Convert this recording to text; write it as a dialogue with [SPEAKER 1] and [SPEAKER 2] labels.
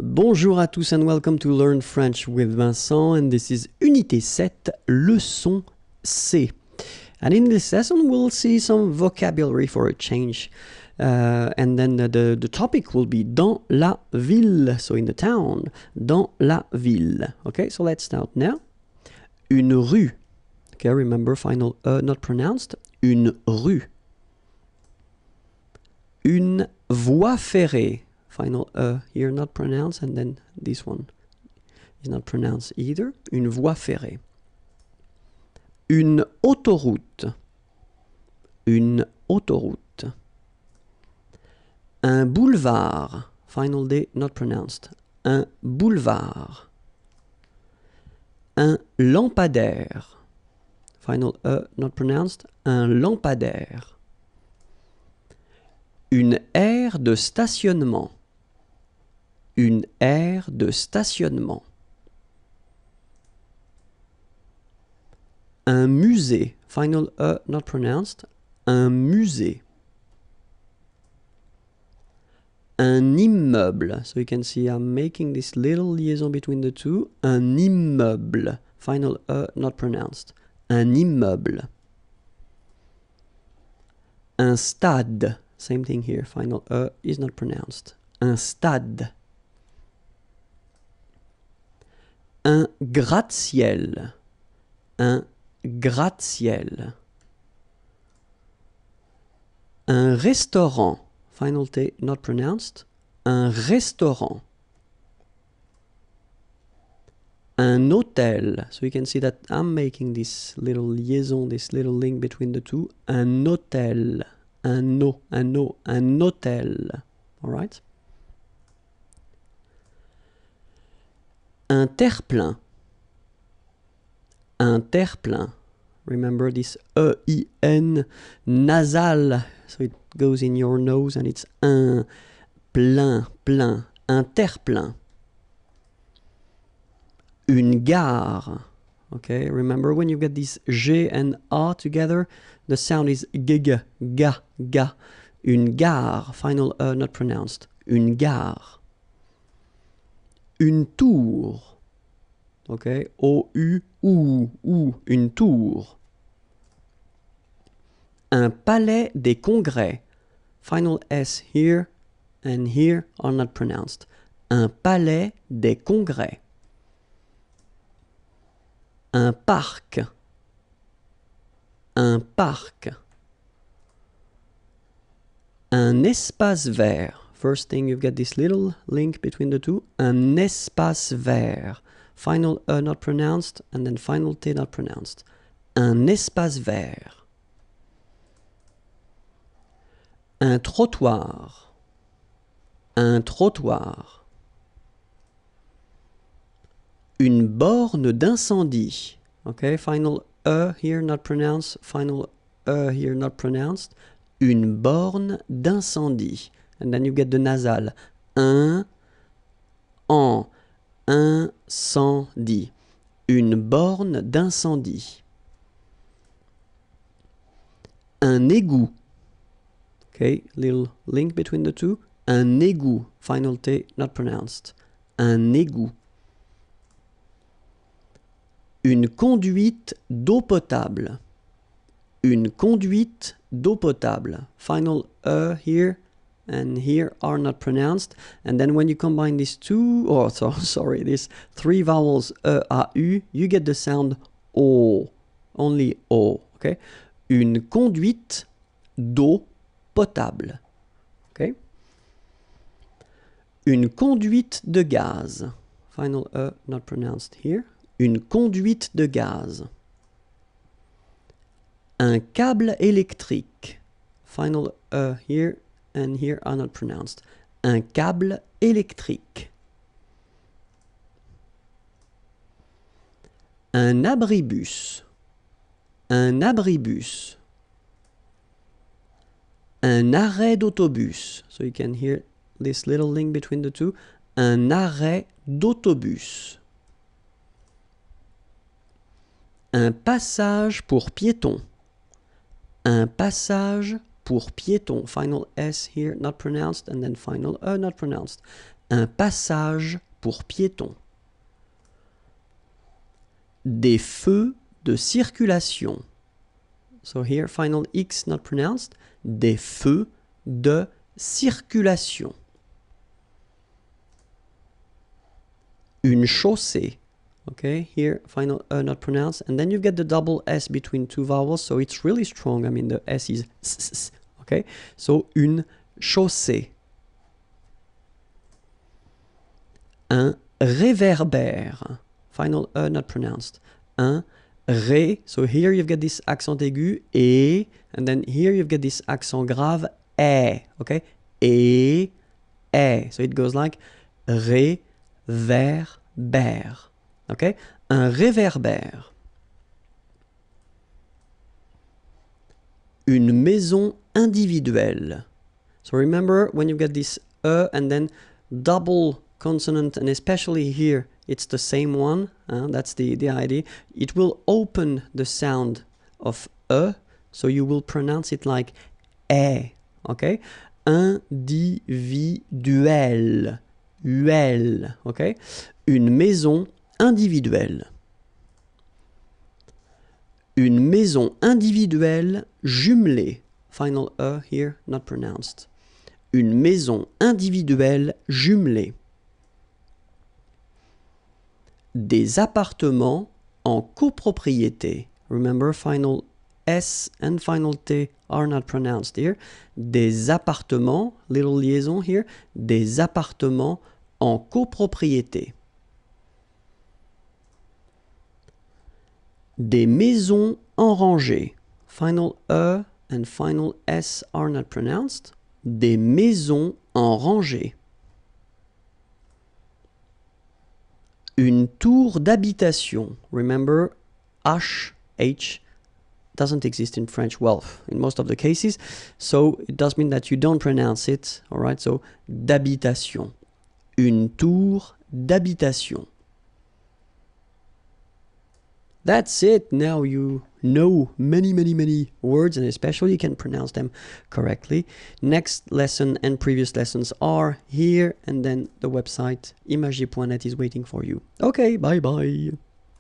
[SPEAKER 1] Bonjour à tous and welcome to Learn French with Vincent, and this is Unité 7, leçon C. And in this lesson we'll see some vocabulary for a change. And then the topic will be dans la ville, so in the town, dans la ville. Okay, so let's start now. Une rue. Okay, remember final not pronounced. Une rue. Une voie ferrée. Final here not pronounced, and then this one is not pronounced either. Une voie ferrée. Une autoroute. Une autoroute. Un boulevard. Final D not pronounced. Un boulevard. Un lampadaire. Final not pronounced. Un lampadaire. Une aire de stationnement. Une aire de stationnement. Un musée. Final not pronounced. Un musée. Un immeuble. So you can see I'm making this little liaison between the two. Un immeuble. Final not pronounced. Un immeuble. Un stade. Same thing here. Final is not pronounced. Un stade. Un gratte-ciel. Un gratte-ciel. Un restaurant. Final T not pronounced. Un restaurant. Un hôtel. So you can see that I'm making this little liaison, this little link between the two. Un hôtel. Un hôtel. All right? Un terre-plein. Un terre-plein. Remember this E-I-N nasal. So it goes in your nose and it's un plein, plein. Un terre-plein. Une gare. Okay, remember when you get these G and A together, the sound is g, ga, ga. Une gare. Final not pronounced. Une gare. Une tour. Okay, O-U-U, une tour. Un palais des congrès. Final S here and here are not pronounced. Un palais des congrès. Un parc. Un parc. Un espace vert. First thing, you've got this little link between the two. Un espace vert. Final not pronounced, and then final T not pronounced. Un espace vert. Un trottoir. Un trottoir. Une borne d'incendie. Okay, final here not pronounced, final here not pronounced. Une borne d'incendie. And then you get the nasal. Un, en, incendie. Une borne d'incendie. Un égout. Okay, little link between the two. Un égout. Final T not pronounced. Un égout. Une conduite d'eau potable. Une conduite d'eau potable. Final here and here are not pronounced. And then when you combine these two, these three vowels A, U, you get the sound O. Only O. Okay? Une conduite d'eau potable. Okay? Une conduite de gaz. Final not pronounced here. Une conduite de gaz. Un câble électrique. Final here and here are not pronounced. Un câble électrique. Un abribus. Un abribus. Un arrêt d'autobus. So you can hear this little link between the two. Un arrêt d'autobus. Un passage pour piétons. Un passage pour piétons. Final S here, not pronounced, and then final not pronounced. un passage pour piétons. Des feux de circulation. So here, final X not pronounced. Des feux de circulation. Une chaussée. Okay, here, final not pronounced. And then you get the double S between two vowels, so it's really strong. I mean, the S is s. Okay, so une chaussée. Un réverbère. Final not pronounced. Un ré. So here you've got this accent aigu, et, and then here you've got this accent grave, é. Okay, et, é. So it goes like réverbère. Okay, un réverbère. Une maison individuelle. So remember when you get this and then double consonant, and especially here it's the same one, that's the idea. It will open the sound of so you will pronounce it like é. Okay, individuel, uel. Okay, une maison individuelle. Une maison individuelle jumelée. Final here, not pronounced. Une maison individuelle jumelée. Des appartements en copropriété. Remember, final S and final T are not pronounced here. Des appartements, little liaison here, des appartements en copropriété. Des maisons en rangée. Final and final S are not pronounced. Des maisons en rangée. Une tour d'habitation. Remember, H doesn't exist in French, well, in most of the cases. So it does mean that you don't pronounce it. All right, so d'habitation. Une tour d'habitation. That's it. Now you know many words, and especially you can pronounce them correctly. Next lesson and previous lessons are here, and then the website imagier.net is waiting for you. Okay, bye bye.